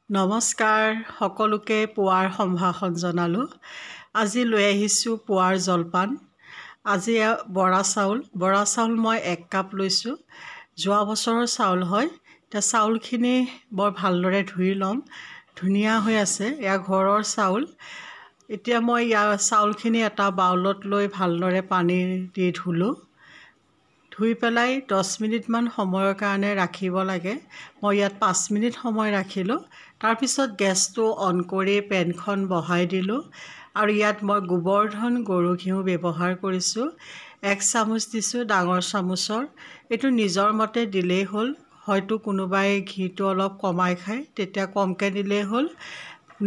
নমস্কাৰ সকলোকে পুৱাৰ সম্ভাষণ জনালোঁ। আজি লৈ আহিছোঁ পুৱাৰ জলপান। আজি বৰা চাউল মই 1 কাপ লৈছোঁ। যোৱা বছৰৰ চাউল হয়। এতিয়া চাউলখিনি বৰ ভালদৰে ধুই ল'ম। ধুনীয়া হৈ আছে, এয়া ঘৰৰ চাউল। এতিয়া মই চাউলখিনি এটা বাউলত লৈ ভালদৰে পানী দি ধুলোঁ। ধুই পেলাই 10 মিনিটমান সময়ৰ কাৰণে ৰাখিব লাগে। মই ইয়াত 5 মিনিট সময় ৰাখিলোঁ। তাৰপিছত গেছটো অন কৰি পেনখন বহাই দিলোঁ আৰু ইয়াত মই গোবৰ্ধন গৰু ঘিউ ব্যৱহাৰ কৰিছোঁ। 1 চামুচ দিছোঁ, ডাঙৰ চামুচৰ। এইটো নিজৰ মতে দিলেই হ'ল। হয়তো কোনোবাই ঘিটো অলপ কমাই খায়, তেতিয়া কমকৈ দিলেই হ'ল।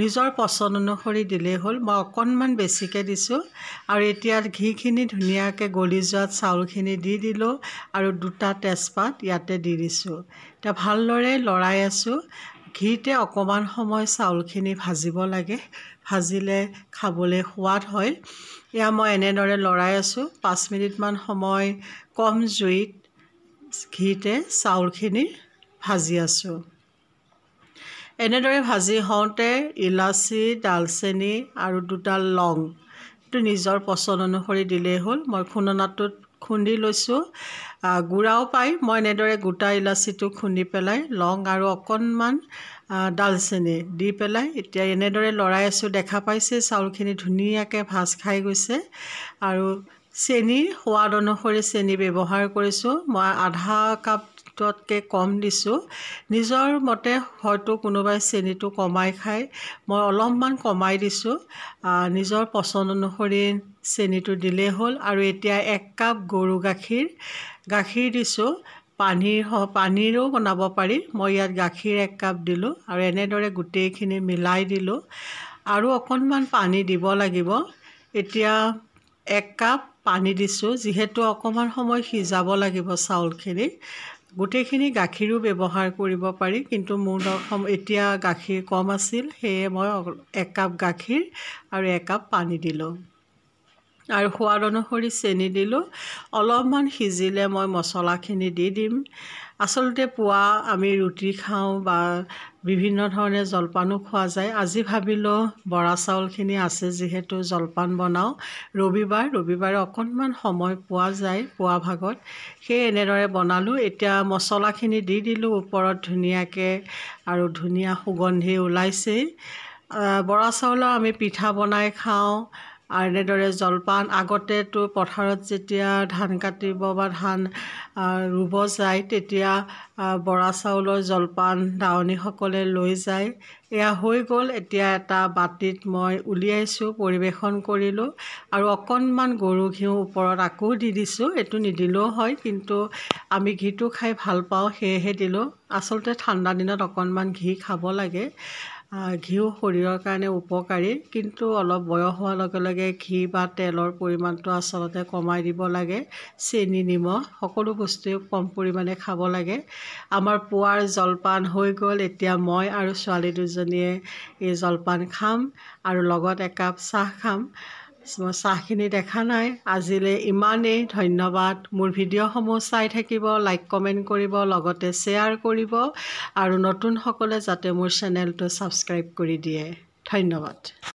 নিজৰ পচন্দ অনুসৰি দিলেই হ'ল। মই অকণমান বেছিকৈ দিছোঁ আৰু এতিয়া ঘিখিনি ধুনীয়াকৈ গলি যোৱাত চাউলখিনি দি দিলোঁ আৰু 2টা তেজপাত ইয়াতে দি দিছোঁ। এতিয়া ভালদৰে লৰাই আছোঁ। ঘিতে অকণমান সময় চাউলখিনি ভাজিব লাগে, ভাজিলে খাবলৈ সোৱাদ হয়। এয়া মই এনেদৰে লৰাই আছোঁ। 5 মিনিটমান সময় কম জুইত ঘিতে চাউলখিনি ভাজি আছোঁ। এনেদৰে ভাজি হওঁতে ইলাচি, ডালচেনি আৰু 2ডাল লং, এইটো নিজৰ পচন্দ অনুসৰি দিলেই হ'ল। মই খুন্দনাটোত খুন্দি লৈছোঁ। গুড়াও পায়, মই এনেদৰে গোটা ইলাচিটো খুন্দি পেলাই লং আৰু অকণমান ডালচেনি দি পেলাই এতিয়া এনেদৰে লৰাই আছোঁ। দেখা পাইছে চাউলখিনি ধুনীয়াকৈ ভাজ খাই গৈছে। আৰু চেনি সোৱাদ অনুসৰি চেনি ব্যৱহাৰ কৰিছোঁ। মই আধা কাপতকৈ কম দিছোঁ। নিজৰ মতে হয়তো কোনোবাই চেনিটো কমাই খায়, মই অলপমান কমাই দিছোঁ। নিজৰ পচন্দ অনুসৰি চেনিটো দিলেই হ'ল। আৰু এতিয়া 1 কাপ গৰু গাখীৰ দিছোঁ। পানীৰো বনাব পাৰি। মই ইয়াত গাখীৰ 1 কাপ দিলোঁ আৰু এনেদৰে গোটেইখিনি মিলাই দিলোঁ। আৰু অকণমান পানী দিব লাগিব। এতিয়া 1 কাপ পানী দিছোঁ, যিহেতু অকণমান সময় সিজাব লাগিব চাউলখিনি। গোটেইখিনি গাখীৰো ব্যৱহাৰ কৰিব পাৰি, কিন্তু মোৰ এতিয়া গাখীৰ কম আছিল, সেয়ে মই 1 কাপ গাখীৰ আৰু 1 কাপ পানী দিলোঁ আৰু সোৱাদ অনুসৰি চেনি দিলোঁ। অলপমান সিজিলে মই মছলাখিনি দি দিম। আচলতে পুৱা আমি ৰুটি খাওঁ বা বিভিন্ন ধৰণে জলপানো খোৱা যায়। আজি ভাবিলোঁ বৰা চাউলখিনি আছে যিহেতু জলপান বনাওঁ। ৰবিবাৰে অকণমান সময় পোৱা যায় পুৱা ভাগত, সেয়ে এনেদৰে বনালোঁ। এতিয়া মছলাখিনি দি দিলোঁ ওপৰত ধুনীয়াকৈ আৰু ধুনীয়া সুগন্ধি ওলাইছেই। বৰা চাউলৰ আমি পিঠা বনাই খাওঁ আৰু এনেদৰে জলপান। আগতেতো পথাৰত যেতিয়া ধান কাটিব বা ধান ৰুব যায়, তেতিয়া বৰা চাউলৰ জলপান দাৱনীসকলে লৈ যায়। এয়া হৈ গ'ল। এতিয়া এটা বাতিত মই উলিয়াইছোঁ, পৰিৱেশন কৰিলোঁ আৰু অকণমান গৰু ঘিউ ওপৰত আকৌ দি দিছোঁ। এইটো নিদিলেও হয়, কিন্তু আমি ঘিটো খাই ভাল পাওঁ, সেয়েহে দিলোঁ। আচলতে ঠাণ্ডা দিনত অকণমান ঘি খাব লাগে। ঘিউ শৰীৰৰ কাৰণে উপকাৰী, কিন্তু অলপ বয়স হোৱাৰ লগে লগে ঘি বা তেলৰ পৰিমাণটো আচলতে কমাই দিব লাগে। চেনি, নিমখ সকলো বস্তুৱে কম পৰিমাণে খাব লাগে। আমাৰ পুৱাৰ জলপান হৈ গ'ল। এতিয়া মই আৰু ছোৱালী দুজনীয়ে এই জলপান খাম আৰু লগত 1 কাপ চাহ খাম। মই চাহখিনি দেখা নাই। আজিলৈ ইমানেই। ধন্যবাদ। মোৰ ভিডিঅ'সমূহ চাই থাকিব, লাইক কমেণ্ট কৰিব, লগতে শ্বেয়াৰ কৰিব আৰু নতুনসকলে যাতে মোৰ চেনেলটো ছাবস্ক্ৰাইব কৰি দিয়ে। ধন্যবাদ।